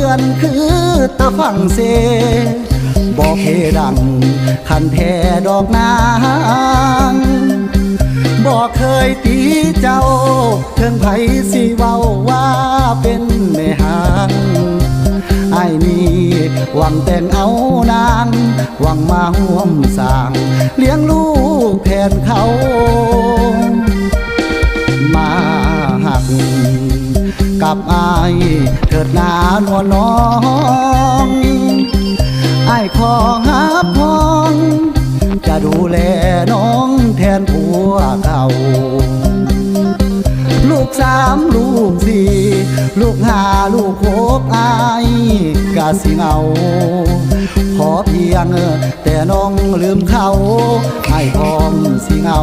อนคือตะฟังเซบอกเพดังคันแท้ดอกนางบอกเคยตีเจ้าเทิงไผสิเว้าว่าเป็นแม่หางไอ้นี่หวังแต่งเอานางหวังมาห่วมสร้างเลี้ยงลูกแทนเขามาหักกับอายเถิดนานวลน้องอายขอหับพ้องจะดูแลน้องแทนผัวเก่าลูกสามลูกสี่ลูกห้าลูกหกอายกะสิเอาขอเพียงแต่น้องลืมเขาให้พร้อมสิเอา